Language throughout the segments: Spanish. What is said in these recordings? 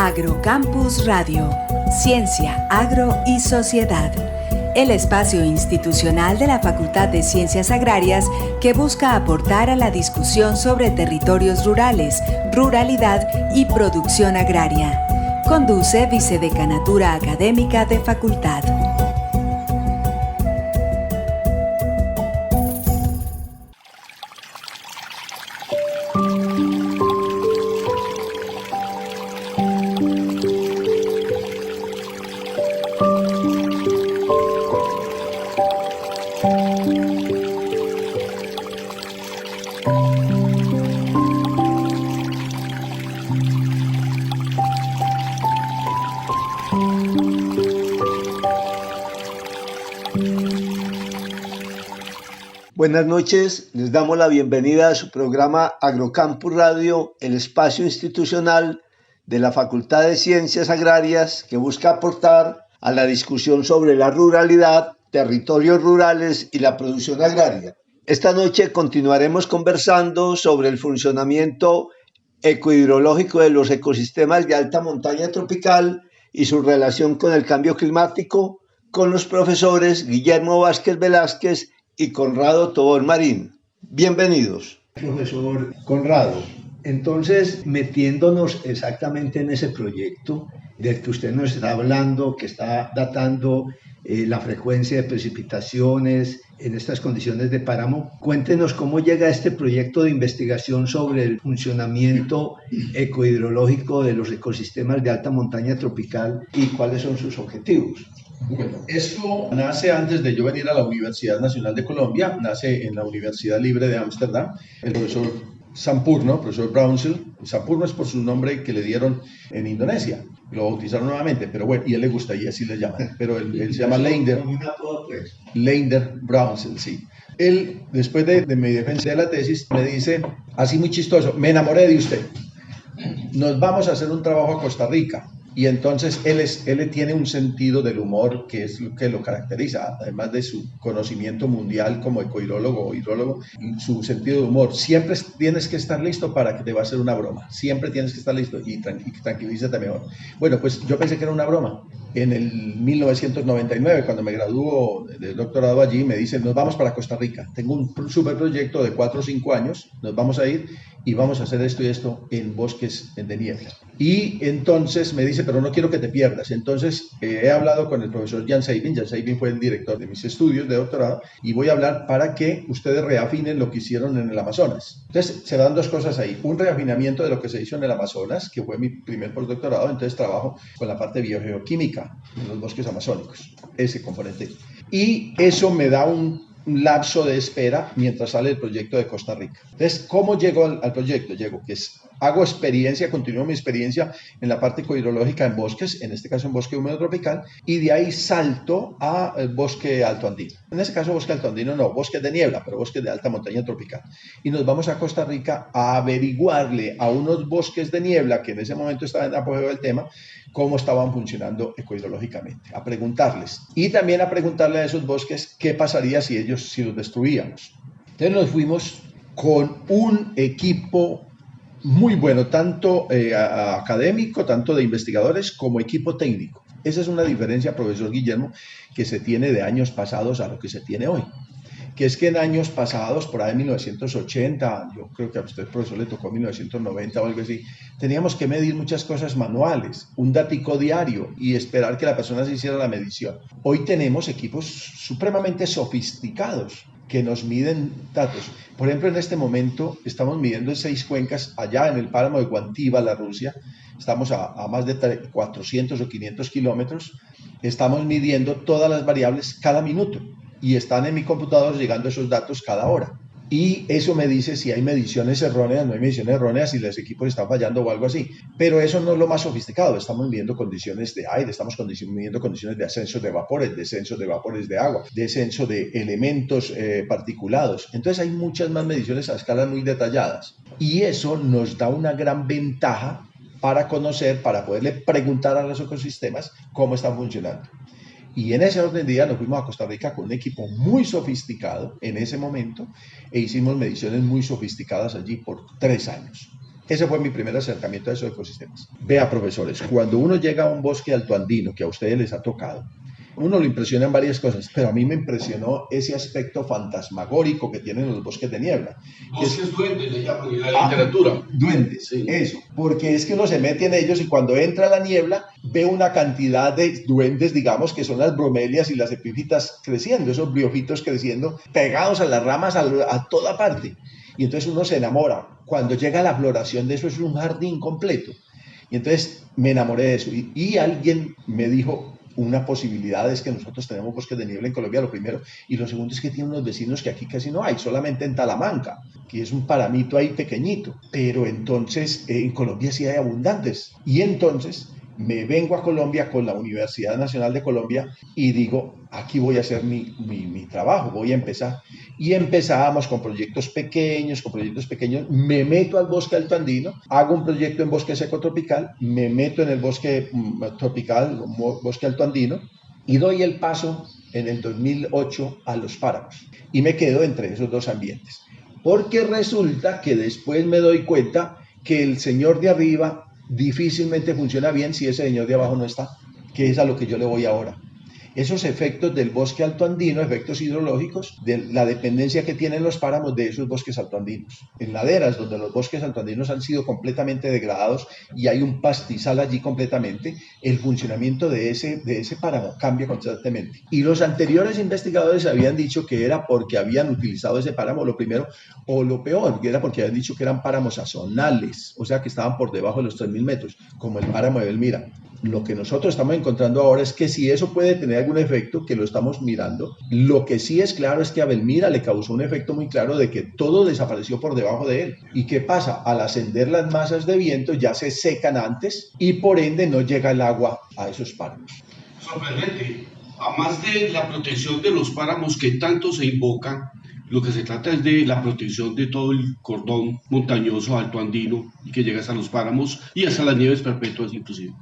Agrocampus Radio, Ciencia, Agro y Sociedad. El espacio institucional de la Facultad de Ciencias Agrarias que busca aportar a la discusión sobre territorios rurales, ruralidad y producción agraria. Conduce Vicedecanatura Académica de Facultad. Buenas noches, les damos la bienvenida a su programa Agrocampus Radio, el espacio institucional de la Facultad de Ciencias Agrarias que busca aportar a la discusión sobre la ruralidad, territorios rurales y la producción agraria. Esta noche continuaremos conversando sobre el funcionamiento ecohidrológico de los ecosistemas de alta montaña tropical y su relación con el cambio climático con los profesores Guillermo Vázquez Velázquez y Conrado Tobón Marín. Bienvenidos. Profesor Conrado, entonces metiéndonos exactamente en ese proyecto del que usted nos está hablando, que está datando la frecuencia de precipitaciones en estas condiciones de páramo, cuéntenos cómo llega este proyecto de investigación sobre el funcionamiento ecohidrológico de los ecosistemas de alta montaña tropical y cuáles son sus objetivos. Bueno, esto nace antes de yo venir a la Universidad Nacional de Colombia, nace en la Universidad Libre de Ámsterdam. El profesor Sampurno, profesor Braunsel, Sampurno es por su nombre que le dieron en Indonesia, lo bautizaron nuevamente, pero bueno, y a él le gusta y así le llaman, pero él se llama Leander Braunsel, sí. Él, después de mi defensa de la tesis, me dice, así muy chistoso, me enamoré de usted, nos vamos a hacer un trabajo a Costa Rica. Y entonces él tiene un sentido del humor que es lo que lo caracteriza, además de su conocimiento mundial como ecohidrólogo o hidrólogo, su sentido de humor. Siempre tienes que estar listo para que te va a hacer una broma, siempre tienes que estar listo y tranquilízate mejor. Bueno, pues yo pensé que era una broma. En el 1999, cuando me graduó del doctorado allí, me dicen, nos vamos para Costa Rica. Tengo un super proyecto de 4 o 5 años, nos vamos a ir y vamos a hacer esto y esto en bosques de niebla. Y entonces me dice, pero no quiero que te pierdas. Entonces he hablado con el profesor Jan Sabin. Jan Sabin fue el director de mis estudios de doctorado y voy a hablar para que ustedes reafinen lo que hicieron en el Amazonas. Entonces se dan dos cosas ahí. Un reafinamiento de lo que se hizo en el Amazonas, que fue mi primer postdoctorado. Entonces trabajo con la parte biogeoquímica en los bosques amazónicos, ese componente. Y eso me da un lapso de espera mientras sale el proyecto de Costa Rica. Entonces, ¿cómo llego al proyecto? Hago experiencia, continúo mi experiencia en la parte ecohidrológica en bosques, en este caso en bosque húmedo tropical, y de ahí salto al bosque alto andino. En este caso, bosque alto andino no, bosques de niebla, pero bosques de alta montaña tropical. Y nos vamos a Costa Rica a averiguarle a unos bosques de niebla, que en ese momento estaban en apogeo del tema, cómo estaban funcionando ecohidrológicamente, a preguntarles. Y también a preguntarle a esos bosques qué pasaría si los destruíamos. Entonces nos fuimos con un equipo muy bueno, tanto académico, tanto de investigadores, como equipo técnico. Esa es una diferencia, profesor Guillermo, que se tiene de años pasados a lo que se tiene hoy. Que es que en años pasados, por ahí en 1980, yo creo que a usted, profesor, le tocó 1990 o algo así, teníamos que medir muchas cosas manuales, un datico diario y esperar que la persona se hiciera la medición. Hoy tenemos equipos supremamente sofisticados que nos miden datos. Por ejemplo, en este momento estamos midiendo en 6 cuencas allá en el páramo de Guantiva, la Rusia. Estamos a más de 400 o 500 kilómetros. Estamos midiendo todas las variables cada minuto y están en mi computador llegando esos datos cada hora. Y eso me dice si hay mediciones erróneas, no hay mediciones erróneas, si los equipos están fallando o algo así. Pero eso no es lo más sofisticado. Estamos midiendo condiciones de aire, estamos midiendo condiciones de ascenso de vapores, descenso de vapores de agua, descenso de elementos particulados. Entonces hay muchas más mediciones a escalas muy detalladas. Y eso nos da una gran ventaja para conocer, para poderle preguntar a los ecosistemas cómo están funcionando. Y en ese orden de día nos fuimos a Costa Rica con un equipo muy sofisticado en ese momento e hicimos mediciones muy sofisticadas allí por 3 años. Ese fue mi primer acercamiento a esos ecosistemas. Vea, profesores, cuando uno llega a un bosque altoandino que a ustedes les ha tocado, uno lo impresiona en varias cosas, pero a mí me impresionó ese aspecto fantasmagórico que tienen los bosques de niebla. Bosques duendes le llaman en la literatura. Duendes, sí. Eso, porque es que uno se mete en ellos y cuando entra la niebla ve una cantidad de duendes, digamos, que son las bromelias y las epífitas creciendo, esos briofitos creciendo, pegados a las ramas a toda parte. Y entonces uno se enamora. Cuando llega la floración de eso es un jardín completo. Y entonces me enamoré de eso. Y alguien me dijo, una posibilidad es que nosotros tenemos bosques de niebla en Colombia, lo primero. Y lo segundo es que tiene unos vecinos que aquí casi no hay, solamente en Talamanca, que es un paramito ahí pequeñito. Pero entonces en Colombia sí hay abundantes. Y entonces me vengo a Colombia con la Universidad Nacional de Colombia y digo, aquí voy a hacer mi trabajo, voy a empezar. Y empezamos con proyectos pequeños, me meto al bosque altoandino, hago un proyecto en bosque seco tropical, me meto en el bosque tropical, bosque altoandino, y doy el paso en el 2008 a los páramos. Y me quedo entre esos dos ambientes. Porque resulta que después me doy cuenta que el señor de arriba difícilmente funciona bien si ese señor de abajo no está, que es a lo que yo le voy ahora. Esos efectos del bosque altoandino, efectos hidrológicos, de la dependencia que tienen los páramos de esos bosques altoandinos. En laderas donde los bosques altoandinos han sido completamente degradados y hay un pastizal allí completamente, el funcionamiento de ese páramo cambia constantemente. Y los anteriores investigadores habían dicho que era porque habían utilizado ese páramo, lo primero, o lo peor, que era porque habían dicho que eran páramos sazonales, o sea que estaban por debajo de los 3.000 metros, como el páramo de Belmira. Lo que nosotros estamos encontrando ahora es que si eso puede tener algún efecto, que lo estamos mirando, lo que sí es claro es que a Belmira le causó un efecto muy claro de que todo desapareció por debajo de él. ¿Y qué pasa? Al ascender las masas de viento ya se secan antes y por ende no llega el agua a esos páramos. Sorprendente. Además de la protección de los páramos que tanto se invoca, lo que se trata es de la protección de todo el cordón montañoso altoandino y que llega hasta los páramos y hasta las nieves perpetuas inclusive.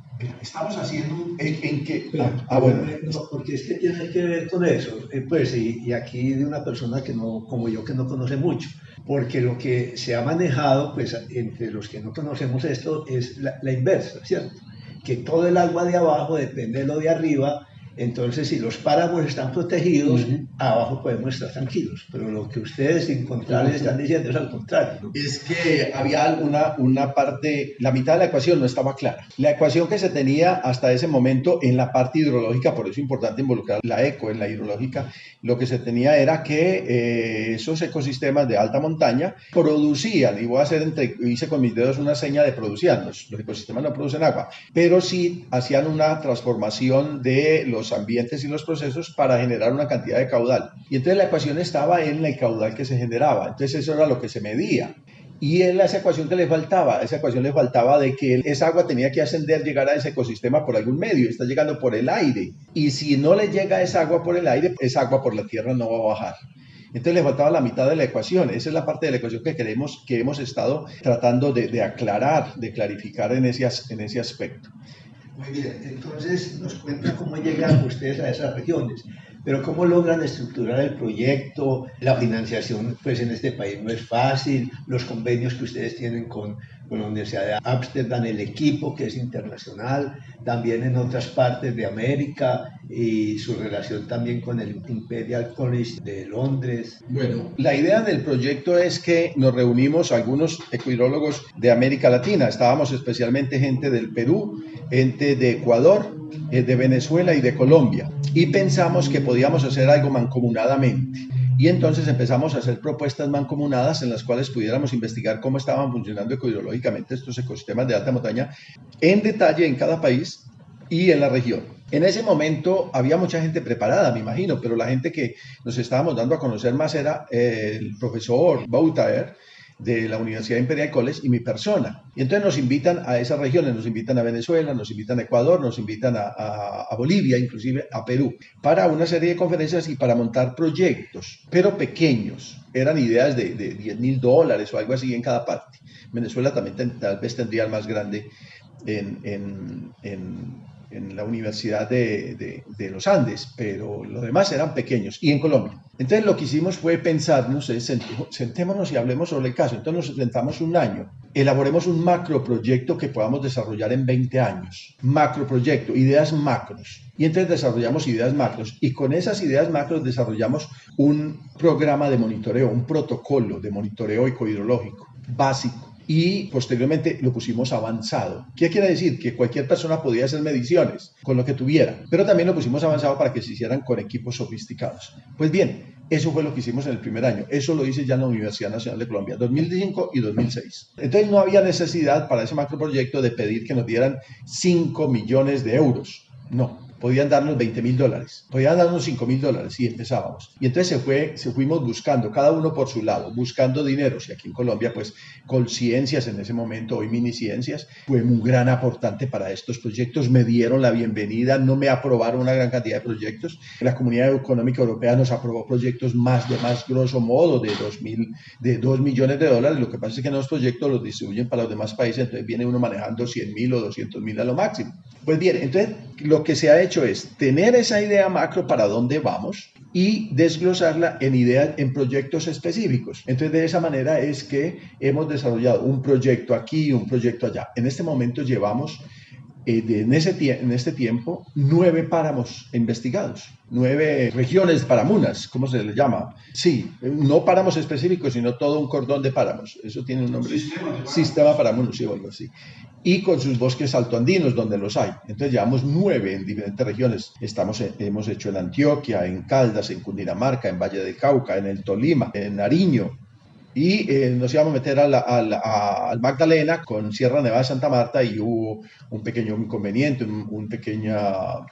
Estamos haciendo en que... bueno. No, porque es que tiene que ver con eso, pues, y aquí de una persona que no, como yo, que no conoce mucho, porque lo que se ha manejado, pues, entre los que no conocemos esto, es la inversa, ¿cierto? Que todo el agua de abajo depende de lo de arriba. Entonces, si los páramos están protegidos, abajo podemos estar tranquilos. Pero lo que ustedes sin contar están diciendo es al contrario, ¿no? Es que había una parte, la mitad de la ecuación no estaba clara. La ecuación que se tenía hasta ese momento en la parte hidrológica, por eso es importante involucrar la eco en la hidrológica, lo que se tenía era que esos ecosistemas de alta montaña producían, y voy a hacer hice con mis dedos una seña de producían, los ecosistemas no producen agua, pero sí hacían una transformación de los ambientes y los procesos para generar una cantidad de caudal. Y entonces la ecuación estaba en el caudal que se generaba. Entonces eso era lo que se medía. Y en esa ecuación le faltaba de que esa agua tenía que ascender, llegar a ese ecosistema por algún medio. Está llegando por el aire. Y si no le llega esa agua por el aire, esa agua por la tierra no va a bajar. Entonces le faltaba la mitad de la ecuación. Esa es la parte de la ecuación que hemos estado tratando de aclarar, de clarificar en ese aspecto. Muy bien, entonces nos cuentan cómo llegan ustedes a esas regiones, pero cómo logran estructurar el proyecto. La financiación, pues en este país no es fácil, los convenios que ustedes tienen con la Universidad de Ámsterdam, el equipo que es internacional, también en otras partes de América, y su relación también con el Imperial College de Londres. Bueno, la idea del proyecto es que nos reunimos algunos ecohidrólogos de América Latina. Estábamos especialmente gente del Perú, gente de Ecuador, de Venezuela y de Colombia. Y pensamos que podíamos hacer algo mancomunadamente. Y entonces empezamos a hacer propuestas mancomunadas en las cuales pudiéramos investigar cómo estaban funcionando ecohidrológicamente estos ecosistemas de alta montaña en detalle en cada país y en la región. En ese momento había mucha gente preparada, me imagino, pero la gente que nos estábamos dando a conocer más era el profesor Bautaer de la Universidad Imperial College y mi persona. Y entonces nos invitan a esas regiones, nos invitan a Venezuela, nos invitan a Ecuador, nos invitan a Bolivia, inclusive a Perú, para una serie de conferencias y para montar proyectos, pero pequeños. Eran ideas de $10,000 o algo así en cada parte. Venezuela también tal vez tendría el más grande en la Universidad de los Andes, pero los demás eran pequeños, y en Colombia. Entonces lo que hicimos fue pensarnos, sentémonos y hablemos sobre el caso. Entonces nos sentamos un año elaboremos un macroproyecto que podamos desarrollar en 20 años. Macroproyecto, ideas macros. Y entonces desarrollamos ideas macros y con esas ideas macros desarrollamos un programa de monitoreo, un protocolo de monitoreo ecohidrológico básico. Y posteriormente lo pusimos avanzado. ¿Qué quiere decir? Que cualquier persona podía hacer mediciones con lo que tuviera, pero también lo pusimos avanzado para que se hicieran con equipos sofisticados. Pues bien, eso fue lo que hicimos en el primer año. Eso lo hice ya en la Universidad Nacional de Colombia, 2005 y 2006. Entonces no había necesidad para ese macroproyecto de pedir que nos dieran 5 millones de euros. No. Podían darnos $20.000, podían darnos $5.000 y empezábamos. Y entonces fuimos buscando, cada uno por su lado, buscando dinero. Y aquí en Colombia, pues, Colciencias en ese momento, hoy Miniciencias, fue un gran aportante para estos proyectos. Me dieron la bienvenida, no me aprobaron una gran cantidad de proyectos. La Comunidad Económica Europea nos aprobó proyectos de más grosso modo, de $2 millones. Lo que pasa es que en los proyectos los distribuyen para los demás países, entonces viene uno manejando 100.000 o 200.000 a lo máximo. Pues bien, entonces lo que se ha hecho es tener esa idea macro para dónde vamos y desglosarla en proyectos específicos. Entonces, de esa manera es que hemos desarrollado un proyecto aquí y un proyecto allá. En este momento llevamos, en este tiempo, 9 páramos investigados, 9 regiones paramunas, ¿cómo se les llama? Sí, no páramos específicos, sino todo un cordón de páramos. Eso tiene un nombre. Sistema paramuno, sí, o algo así. Y con sus bosques altoandinos, donde los hay. Entonces llevamos 9 en diferentes regiones. Hemos hecho en Antioquia, en Caldas, en Cundinamarca, en Valle del Cauca, en el Tolima, en Nariño. Y nos íbamos a meter al Magdalena con Sierra Nevada de Santa Marta y hubo un pequeño inconveniente, un pequeño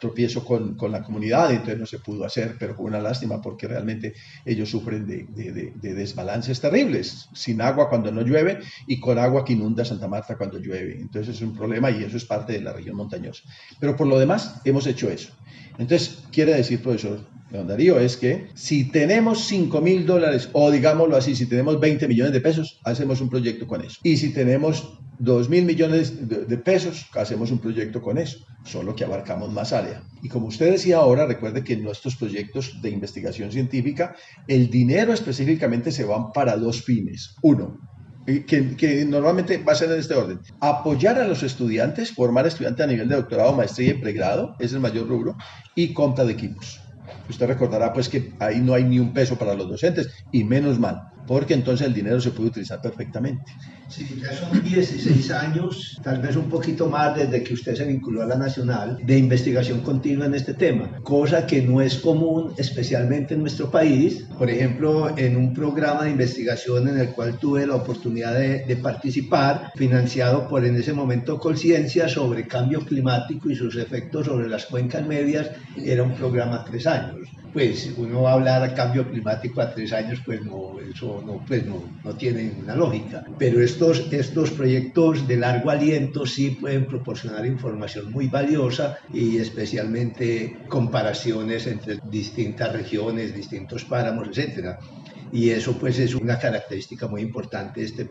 tropiezo con la comunidad, entonces no se pudo hacer, pero fue una lástima porque realmente ellos sufren de desbalances terribles, sin agua cuando no llueve y con agua que inunda Santa Marta cuando llueve. Entonces es un problema y eso es parte de la región montañosa. Pero por lo demás hemos hecho eso. Entonces quiere decir, profesor León Darío, es que si tenemos $5.000 o digámoslo así, si tenemos 20 millones de pesos, hacemos un proyecto con eso. Y si tenemos 2.000 millones de pesos, hacemos un proyecto con eso, solo que abarcamos más área. Y como usted decía ahora, recuerde que en nuestros proyectos de investigación científica, el dinero específicamente se va para 2 fines. Uno, que normalmente va a ser en este orden: apoyar a los estudiantes, formar estudiantes a nivel de doctorado, maestría y pregrado, es el mayor rubro, y compra de equipos. Usted recordará pues que ahí no hay ni un peso para los docentes, y menos mal, porque entonces el dinero se puede utilizar perfectamente. Sí, ya son 16 años, tal vez un poquito más desde que usted se vinculó a la Nacional, de investigación continua en este tema, cosa que no es común, especialmente en nuestro país. Por ejemplo, en un programa de investigación en el cual tuve la oportunidad de participar, financiado por en ese momento Colciencias, sobre cambio climático y sus efectos sobre las cuencas medias, era un programa a 3 años. Pues uno va a hablar de cambio climático a 3 años, pues no, eso no tiene ninguna lógica. Pero estos proyectos de largo aliento sí pueden proporcionar información muy valiosa y especialmente comparaciones entre distintas regiones, distintos páramos, etcétera. Y eso pues es una característica muy importante de estos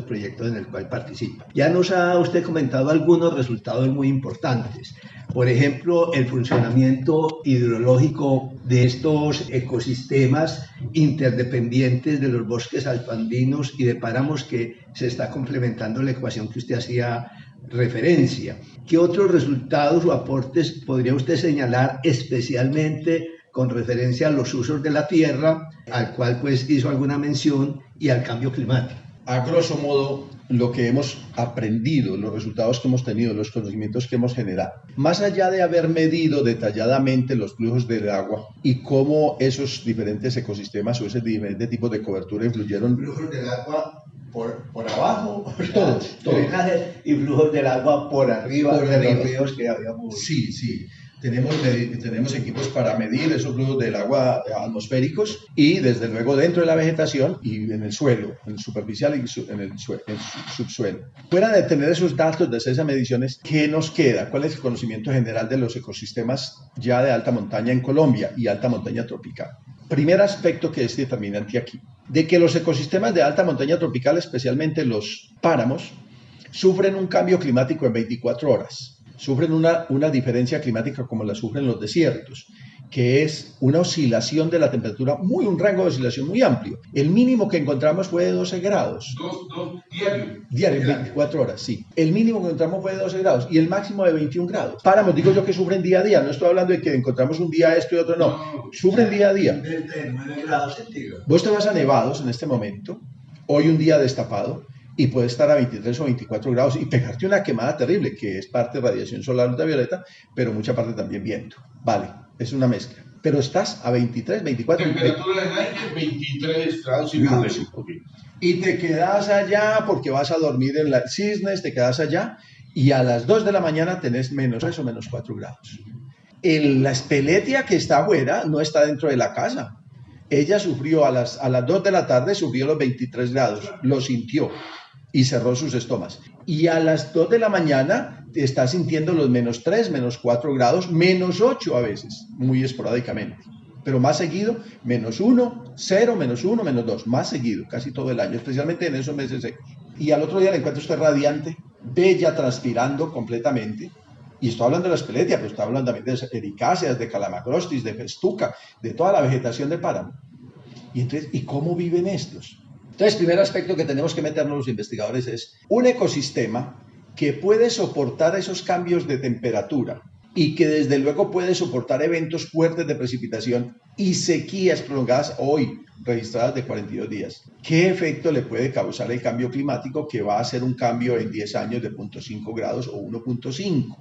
proyectos en el cual participa. Ya nos ha usted comentado algunos resultados muy importantes. Por ejemplo, el funcionamiento hidrológico de estos ecosistemas interdependientes de los bosques altoandinos y de páramos, que se está complementando la ecuación que usted hacía referencia. ¿Qué otros resultados o aportes podría usted señalar, especialmente con referencia a los usos de la tierra, al cual pues hizo alguna mención, y al cambio climático? A grosso modo, lo que hemos aprendido, los resultados que hemos tenido, los conocimientos que hemos generado, más allá de haber medido detalladamente los flujos del agua y cómo esos diferentes ecosistemas o ese diferente tipo de cobertura influyeron. Flujos del agua por abajo, todos. Y flujos del agua por arriba de los ríos que habíamos. Sí. Tenemos equipos para medir esos flujos del agua atmosféricos y desde luego dentro de la vegetación y en el suelo, en el superficial y en el subsuelo. Fuera de tener esos datos, de hacer esas mediciones, ¿qué nos queda? ¿Cuál es el conocimiento general de los ecosistemas ya de alta montaña en Colombia y alta montaña tropical? Primer aspecto que es determinante aquí, de que los ecosistemas de alta montaña tropical, especialmente los páramos, sufren un cambio climático en 24 horas. Sufren una diferencia climática como la sufren los desiertos. que es una oscilación de la temperatura, un rango de oscilación muy amplio. El mínimo que encontramos fue de 12 grados. Diario, 24 horas, sí. El mínimo que encontramos fue de 12 grados y el máximo de 21 grados. Páramos, digo yo que sufren día a día, no estoy hablando de que encontramos un día esto y otro, no. Sufren día a día. 9 grados centígrados. Vos te vas a Nevados en este momento, hoy un día destapado, y puede estar a 23 o 24 grados y pegarte una quemada terrible, que es parte de radiación solar ultravioleta, pero mucha parte también viento. Vale, es una mezcla. Pero estás a 23, 24... Temperatura del aire, 23 grados y sí. Okay. Y te quedas allá porque vas a dormir en las Cisnes, te quedas allá, y a las 2 de la mañana tenés menos 3 o menos 4 grados. La Speletia que está afuera no está dentro de la casa. Ella sufrió a las 2 de la tarde, sufrió los 23 grados, lo sintió y cerró sus estomas. Y a las 2 de la mañana está sintiendo los menos 3, menos 4 grados, menos 8 a veces, muy esporádicamente. Pero más seguido, menos 1, 0, menos 1, menos 2, más seguido, casi todo el año, especialmente en esos meses secos. Y al otro día le encuentra usted radiante, bella, transpirando completamente. Y estoy hablando de la Speletia, pero estoy hablando también de ericáceas, de calamacrostis, de festuca, de toda la vegetación de páramo. Y entonces, ¿y cómo viven estos? Entonces, el primer aspecto que tenemos que meternos los investigadores es un ecosistema que puede soportar esos cambios de temperatura y que desde luego puede soportar eventos fuertes de precipitación y sequías prolongadas hoy registradas de 42 días. ¿Qué efecto le puede causar el cambio climático que va a ser un cambio en 10 años de 0.5 grados o 1.5?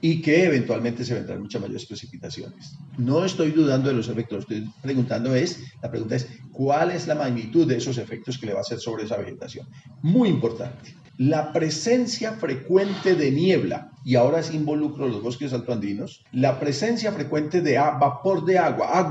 Y que eventualmente se vendrán muchas mayores precipitaciones. No estoy dudando de los efectos, estoy preguntando la pregunta es, ¿cuál es la magnitud de esos efectos que le va a hacer sobre esa vegetación? Muy importante. La presencia frecuente de niebla, y ahora sí involucro los bosques altoandinos, la presencia frecuente de vapor de agua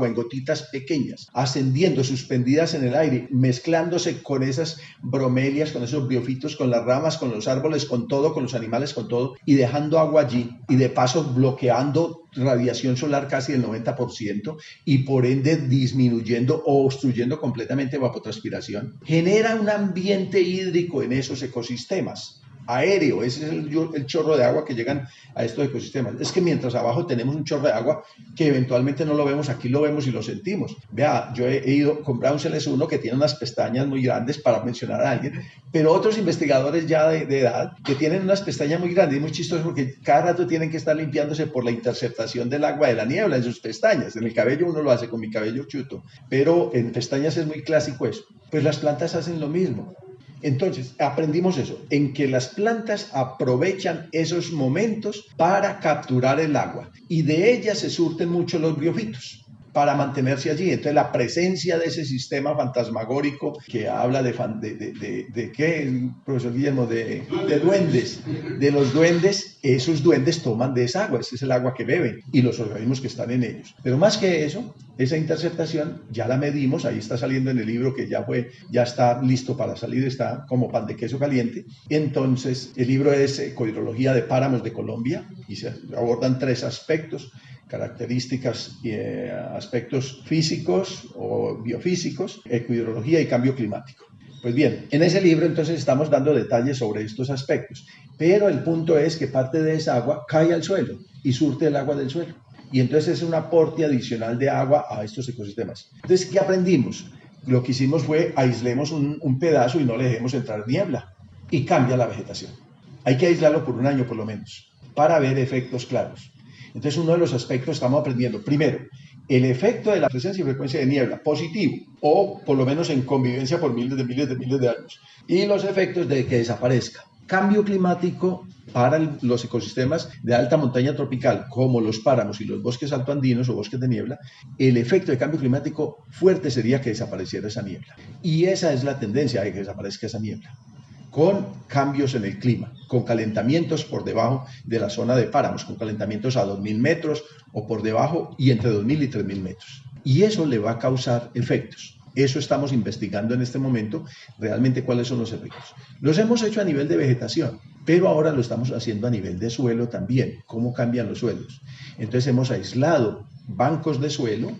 en gotitas pequeñas, ascendiendo, suspendidas en el aire, mezclándose con esas bromelias, con esos briofitos, con las ramas, con los árboles, con todo, con los animales, con todo, y dejando agua allí, y de paso bloqueando radiación solar casi del 90% y por ende disminuyendo o obstruyendo completamente evapotranspiración, genera un ambiente hídrico en esos ecosistemas. Aéreo, ese es el chorro de agua que llegan a estos ecosistemas. Es que mientras abajo tenemos un chorro de agua que eventualmente no lo vemos, aquí lo vemos y lo sentimos. Vea, yo he ido con Brownsell, es uno que tiene unas pestañas muy grandes, para mencionar a alguien, pero otros investigadores ya de edad que tienen unas pestañas muy grandes, y muy chistosos porque cada rato tienen que estar limpiándose por la interceptación del agua de la niebla en sus pestañas. En el cabello uno lo hace con mi cabello chuto, pero en pestañas es muy clásico eso. Pues las plantas hacen lo mismo. Entonces, aprendimos eso, en que las plantas aprovechan esos momentos para capturar el agua y de ellas se surten mucho los briofitos para mantenerse allí. Entonces, la presencia de ese sistema fantasmagórico que habla de ¿qué, profesor Guillermo? De duendes. De los duendes, esos duendes toman de esa agua, ese es el agua que beben y los organismos que están en ellos. Pero más que eso, esa interceptación ya la medimos, ahí está saliendo en el libro que ya está listo para salir, está como pan de queso caliente. Entonces, el libro es Ecohidrología de Páramos de Colombia y se abordan 3 aspectos: características y aspectos físicos o biofísicos, ecohidrología y cambio climático. Pues bien, en ese libro entonces estamos dando detalles sobre estos aspectos, pero el punto es que parte de esa agua cae al suelo y surte el agua del suelo. Y entonces es un aporte adicional de agua a estos ecosistemas. Entonces, ¿qué aprendimos? Lo que hicimos fue aislemos un pedazo y no le dejemos entrar niebla y cambia la vegetación. Hay que aislarlo por un año por lo menos para ver efectos claros. Entonces, uno de los aspectos estamos aprendiendo, primero, el efecto de la presencia y frecuencia de niebla, positivo, o por lo menos en convivencia por miles de años, y los efectos de que desaparezca. Cambio climático para los ecosistemas de alta montaña tropical, como los páramos y los bosques altoandinos o bosques de niebla, el efecto de cambio climático fuerte sería que desapareciera esa niebla. Y esa es la tendencia, de que desaparezca esa niebla, con cambios en el clima, con calentamientos por debajo de la zona de páramos, con calentamientos a 2.000 metros o por debajo y entre 2.000 y 3.000 metros. Y eso le va a causar efectos. Eso estamos investigando en este momento, realmente cuáles son los efectos. Los hemos hecho a nivel de vegetación, pero ahora lo estamos haciendo a nivel de suelo también, cómo cambian los suelos. Entonces hemos aislado bancos de suelo,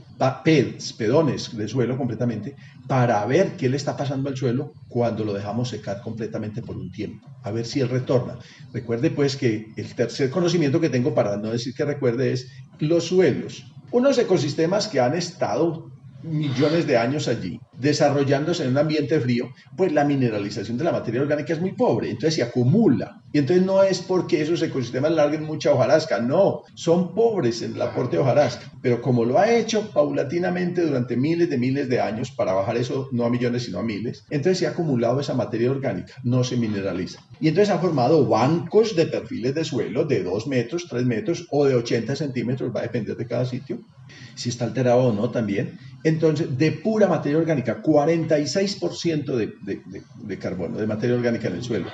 pedones de suelo completamente, para ver qué le está pasando al suelo cuando lo dejamos secar completamente por un tiempo, a ver si él retorna. Recuerde pues que el tercer conocimiento que tengo, para no decir que recuerde, es los suelos. Unos ecosistemas que han estado millones de años allí, desarrollándose en un ambiente frío, pues la mineralización de la materia orgánica es muy pobre, entonces se acumula. Y entonces no es porque esos ecosistemas larguen mucha hojarasca, no, son pobres en el aporte de hojarasca, pero como lo ha hecho paulatinamente durante miles de años, para bajar eso no a millones sino a miles, entonces se ha acumulado esa materia orgánica, no se mineraliza. Y entonces ha formado bancos de perfiles de suelo de 2 metros, 3 metros o de 80 centímetros, va a depender de cada sitio, si está alterado o no también. Entonces, de pura materia orgánica, 46% de carbono, de materia orgánica en el suelo.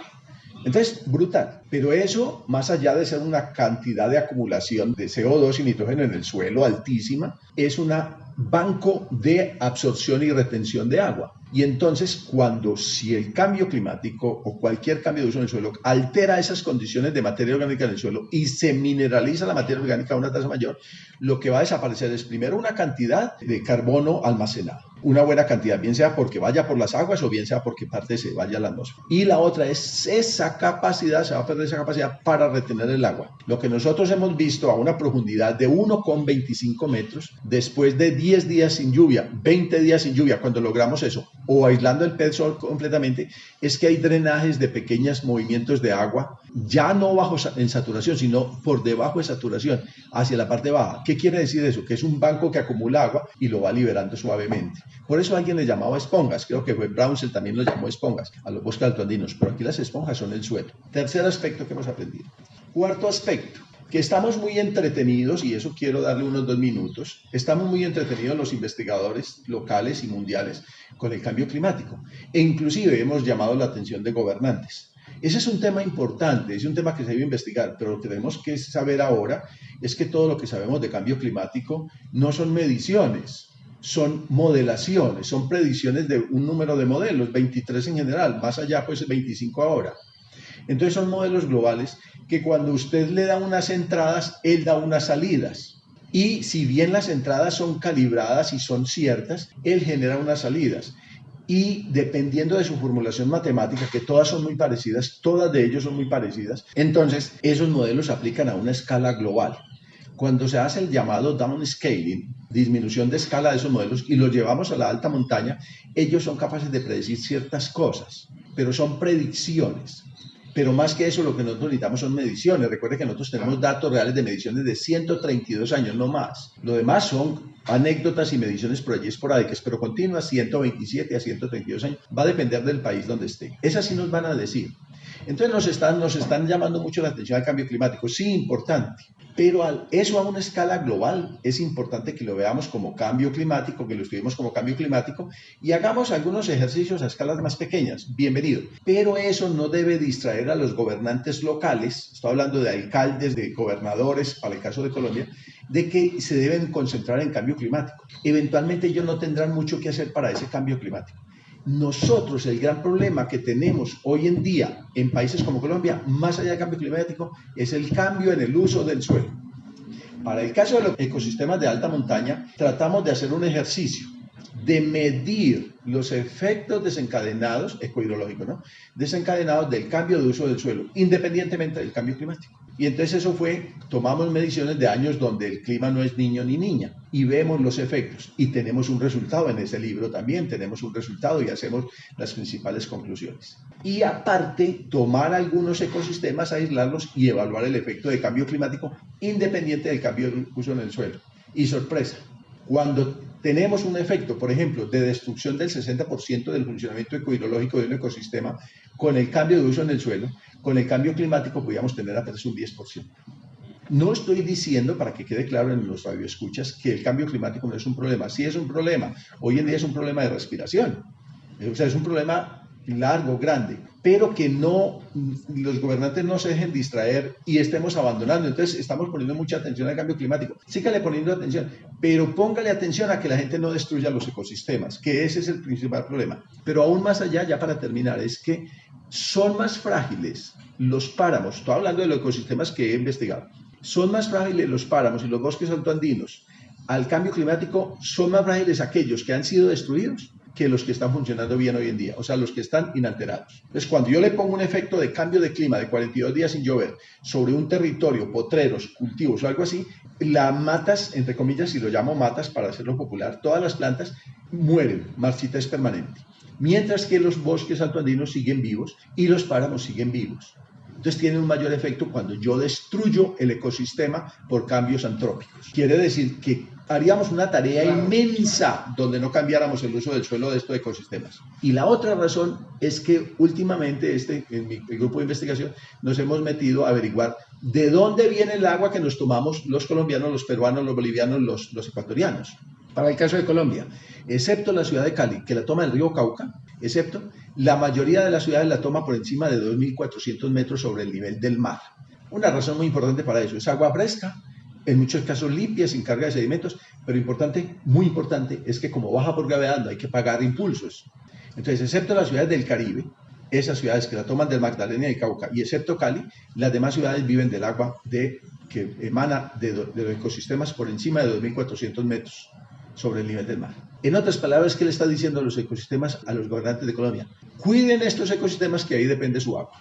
Entonces, brutal. Pero eso, más allá de ser una cantidad de acumulación de CO2 y nitrógeno en el suelo altísima, es un banco de absorción y retención de agua. Y entonces, si el cambio climático o cualquier cambio de uso en el suelo altera esas condiciones de materia orgánica en el suelo y se mineraliza la materia orgánica a una tasa mayor, lo que va a desaparecer es primero una cantidad de carbono almacenado, una buena cantidad, bien sea porque vaya por las aguas o bien sea porque parte se vaya a la atmósfera. Y la otra es esa capacidad, se va a perder esa capacidad para retener el agua. Lo que nosotros hemos visto a una profundidad de 1,25 metros, después de 10 días sin lluvia, 20 días sin lluvia, cuando logramos eso, o aislando el pez sol completamente, es que hay drenajes de pequeños movimientos de agua, ya no en saturación, sino por debajo de saturación, hacia la parte baja. ¿Qué quiere decir eso? Que es un banco que acumula agua y lo va liberando suavemente. Por eso alguien le llamaba esponjas, creo que fue Brownsell también lo llamó esponjas, a los bosques altoandinos, pero aquí las esponjas son el suelo. Tercer aspecto que hemos aprendido. Cuarto aspecto, que estamos muy entretenidos, y eso quiero darle unos 2 minutos, estamos muy entretenidos los investigadores locales y mundiales con el cambio climático, e inclusive hemos llamado la atención de gobernantes. Ese es un tema importante, es un tema que se debe investigar, pero lo que tenemos que saber ahora es que todo lo que sabemos de cambio climático no son mediciones, son modelaciones, son predicciones de un número de modelos, 23 en general, más allá pues 25 ahora. Entonces son modelos globales que cuando usted le da unas entradas, él da unas salidas. Y si bien las entradas son calibradas y son ciertas, él genera unas salidas. Y dependiendo de su formulación matemática, que todas son muy parecidas, todas de ellos son muy parecidas, entonces esos modelos se aplican a una escala global. Cuando se hace el llamado downscaling, disminución de escala de esos modelos, y los llevamos a la alta montaña, ellos son capaces de predecir ciertas cosas, pero son predicciones. Pero más que eso, lo que nosotros necesitamos son mediciones. Recuerde que nosotros tenemos datos reales de mediciones de 132 años, no más. Lo demás son anécdotas y mediciones por allí esporádicas, pero continuas, 127 a 132 años. Va a depender del país donde esté. Esas sí nos van a decir. Entonces nos están llamando mucho la atención al cambio climático. Sí, importante. Pero eso a una escala global es importante que lo veamos como cambio climático, que lo estudiemos como cambio climático y hagamos algunos ejercicios a escalas más pequeñas. Bienvenido. Pero eso no debe distraer a los gobernantes locales, estoy hablando de alcaldes, de gobernadores, para el caso de Colombia, de que se deben concentrar en cambio climático. Eventualmente ellos no tendrán mucho que hacer para ese cambio climático. Nosotros, el gran problema que tenemos hoy en día en países como Colombia, más allá del cambio climático, es el cambio en el uso del suelo. Para el caso de los ecosistemas de alta montaña, tratamos de hacer un ejercicio de medir los efectos desencadenados, ecohidrológicos, ¿no? Desencadenados del cambio de uso del suelo, independientemente del cambio climático. Y entonces eso tomamos mediciones de años donde el clima no es niño ni niña y vemos los efectos y tenemos un resultado en ese libro también, tenemos un resultado y hacemos las principales conclusiones. Y aparte, tomar algunos ecosistemas, aislarlos y evaluar el efecto de cambio climático independiente del cambio de uso en el suelo. Y sorpresa, cuando tenemos un efecto, por ejemplo, de destrucción del 60% del funcionamiento ecohidrológico de un ecosistema con el cambio de uso en el suelo, con el cambio climático podríamos tener apenas un 10%. No estoy diciendo, para que quede claro en los radioescuchas, que el cambio climático no es un problema. Sí es un problema. Hoy en día es un problema de respiración. O sea, es un problema largo, grande, pero que los gobernantes no se dejen distraer y estemos abandonando. Entonces, estamos poniendo mucha atención al cambio climático. Sígale poniendo atención, pero póngale atención a que la gente no destruya los ecosistemas, que ese es el principal problema. Pero aún más allá, ya para terminar, es que son más frágiles los páramos. Estoy hablando de los ecosistemas que he investigado. Son más frágiles los páramos y los bosques altoandinos al cambio climático son más frágiles aquellos que han sido destruidos que los que están funcionando bien hoy en día, o sea, los que están inalterados. Entonces, cuando yo le pongo un efecto de cambio de clima de 42 días sin llover sobre un territorio, potreros, cultivos o algo así, las matas, entre comillas, si lo llamo matas para hacerlo popular, todas las plantas mueren, marchitez permanente, mientras que los bosques altoandinos siguen vivos y los páramos siguen vivos. Entonces tiene un mayor efecto cuando yo destruyo el ecosistema por cambios antrópicos. Quiere decir que haríamos una tarea inmensa donde no cambiáramos el uso del suelo de estos ecosistemas. Y la otra razón es que últimamente en mi grupo de investigación nos hemos metido a averiguar de dónde viene el agua que nos tomamos los colombianos, los peruanos, los bolivianos, los ecuatorianos. Para el caso de Colombia, excepto la ciudad de Cali, que la toma el río Cauca, excepto, la mayoría de las ciudades la toma por encima de 2.400 metros sobre el nivel del mar. Una razón muy importante para eso es agua fresca, en muchos casos limpia, sin carga de sedimentos, pero importante, muy importante, es que como baja por gravedad no hay que pagar impulsos. Entonces, excepto las ciudades del Caribe, esas ciudades que la toman del Magdalena y Cauca, y excepto Cali, las demás ciudades viven del agua que emana de los ecosistemas por encima de 2.400 metros sobre el nivel del mar. En otras palabras, ¿qué le está diciendo a los ecosistemas, a los gobernantes de Colombia? Cuiden estos ecosistemas que ahí depende su agua.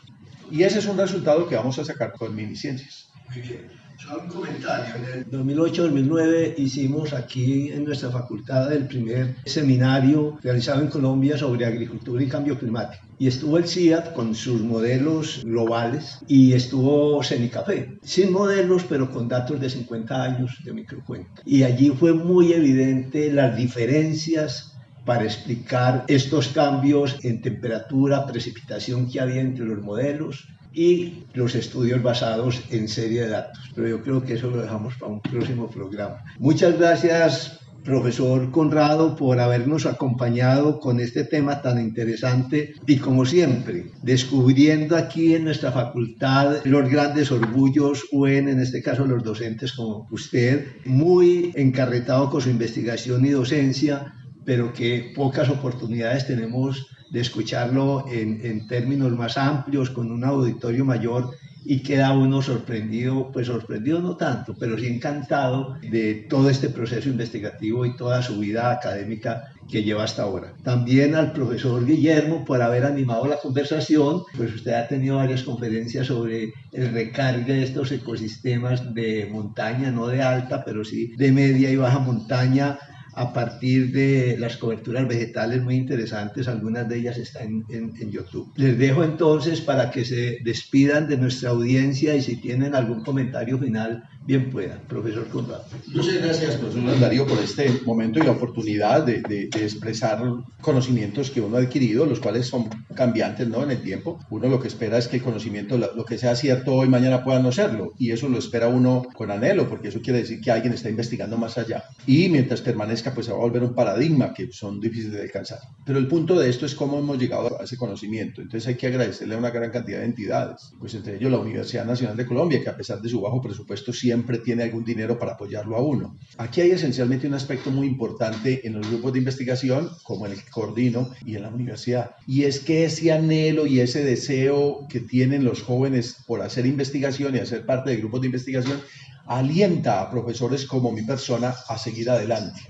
Y ese es un resultado que vamos a sacar con Miniciencias. Muy bien. Solo un comentario. En el 2008-2009 hicimos aquí en nuestra facultad el primer seminario realizado en Colombia sobre agricultura y cambio climático. Y estuvo el CIAT con sus modelos globales y estuvo Cenicafé, sin modelos pero con datos de 50 años de microcuenca. Y allí fue muy evidente las diferencias para explicar estos cambios en temperatura, precipitación que había entre los modelos y los estudios basados en serie de datos. Pero yo creo que eso lo dejamos para un próximo programa. Muchas gracias, profesor Conrado, por habernos acompañado con este tema tan interesante y, como siempre, descubriendo aquí en nuestra facultad los grandes orgullos UN, en este caso los docentes como usted, muy encarretado con su investigación y docencia, pero que pocas oportunidades tenemos de escucharlo en términos más amplios, con un auditorio mayor, y queda uno sorprendido, pues sorprendido no tanto, pero sí encantado de todo este proceso investigativo y toda su vida académica que lleva hasta ahora. También al profesor Guillermo por haber animado la conversación, pues usted ha tenido varias conferencias sobre el recargue de estos ecosistemas de montaña, no de alta, pero sí de media y baja montaña, a partir de las coberturas vegetales muy interesantes, algunas de ellas están en YouTube. Les dejo entonces para que se despidan de nuestra audiencia y si tienen algún comentario final, bien puedan. Profesor Conrado. Muchas gracias, profesor Darío, por este momento y la oportunidad de expresar conocimientos que uno ha adquirido, los cuales son cambiantes, ¿no?, en el tiempo. Uno lo que espera es que el conocimiento, lo que sea cierto hoy, mañana pueda no serlo, y eso lo espera uno con anhelo, porque eso quiere decir que alguien está investigando más allá. Y mientras permanezca, pues se va a volver un paradigma que son difíciles de alcanzar. Pero el punto de esto es cómo hemos llegado a ese conocimiento. Entonces hay que agradecerle a una gran cantidad de entidades, pues entre ellos la Universidad Nacional de Colombia, que a pesar de su bajo presupuesto siempre tiene algún dinero para apoyarlo a uno. Aquí hay esencialmente un aspecto muy importante en los grupos de investigación, como en el que coordino y en la universidad, y es que ese anhelo y ese deseo que tienen los jóvenes por hacer investigación y hacer parte de grupos de investigación alienta a profesores como mi persona a seguir adelante.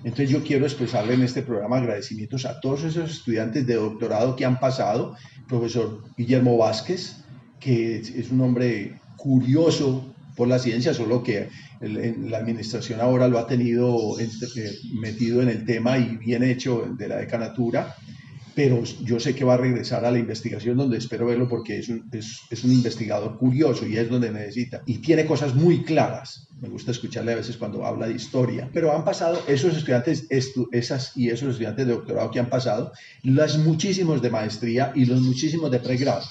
Entonces yo quiero expresarle en este programa agradecimientos a todos esos estudiantes de doctorado que han pasado. Profesor Guillermo Vázquez, que es un hombre curioso por la ciencia, solo que la administración ahora lo ha tenido metido en el tema y bien hecho de la decanatura, pero yo sé que va a regresar a la investigación, donde espero verlo porque es un investigador curioso y es donde necesita. Y tiene cosas muy claras. Me gusta escucharle a veces cuando habla de historia. Pero han pasado esos estudiantes, esos estudiantes de doctorado que han pasado, los muchísimos de maestría y los muchísimos de pregrado,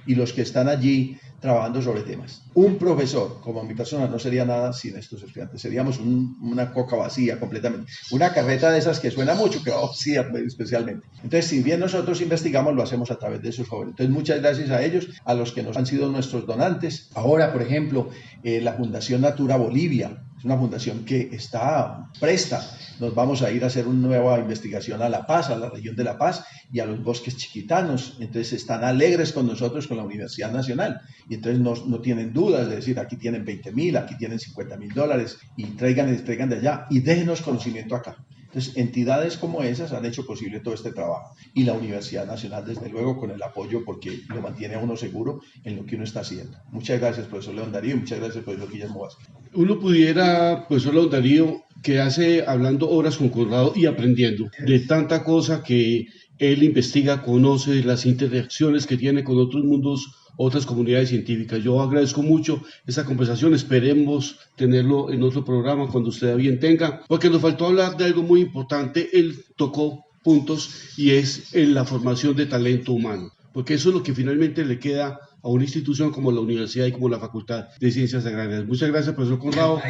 y los que están allí trabajando sobre temas. Un profesor, como mi persona, no sería nada sin estos estudiantes. Seríamos una coca vacía completamente. Una carreta de esas que suena mucho, que vacía especialmente. Entonces, si bien nosotros investigamos, lo hacemos a través de esos jóvenes. Entonces, muchas gracias a ellos, a los que nos han sido nuestros donantes. Ahora, por ejemplo, la Fundación Natura Bolivia, Es una fundación que está presta. Nos vamos a ir a hacer una nueva investigación a La Paz, a la región de La Paz y a los bosques chiquitanos. Entonces están alegres con nosotros, con la Universidad Nacional. Y entonces no tienen dudas de decir, aquí tienen 20.000, aquí tienen $50.000 y traigan de allá y déjenos conocimiento acá. Entonces, entidades como esas han hecho posible todo este trabajo. Y la Universidad Nacional, desde luego, con el apoyo, porque lo mantiene a uno seguro en lo que uno está haciendo. Muchas gracias, profesor León Darío, y muchas gracias, profesor Guillermo Vázquez. Uno pudiera, profesor León Darío, quedarse hablando horas con Conrado y aprendiendo de tanta cosa que él investiga, conoce, las interacciones que tiene con otros mundos, otras comunidades científicas. Yo agradezco mucho esa conversación, esperemos tenerlo en otro programa cuando usted bien tenga, porque nos faltó hablar de algo muy importante. Él tocó puntos y es en la formación de talento humano, porque eso es lo que finalmente le queda a una institución como la universidad y como la Facultad de Ciencias Agrarias. Muchas gracias, profesor Conrado.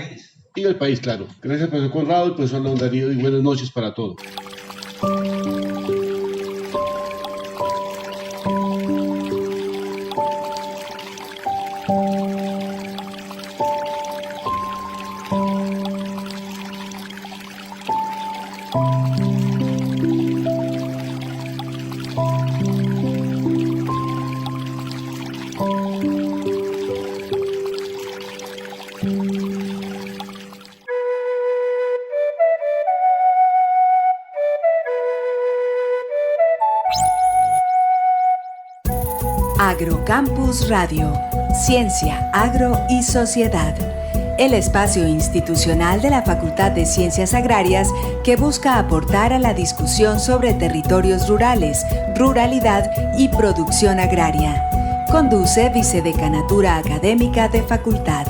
Y al país, claro. Gracias, profesor Conrado y profesor León Darío, y buenas noches para todos. Agrocampus Radio, Ciencia, Agro y Sociedad. El espacio institucional de la Facultad de Ciencias Agrarias que busca aportar a la discusión sobre territorios rurales, ruralidad y producción agraria. Conduce Vicedecanatura Académica de Facultad.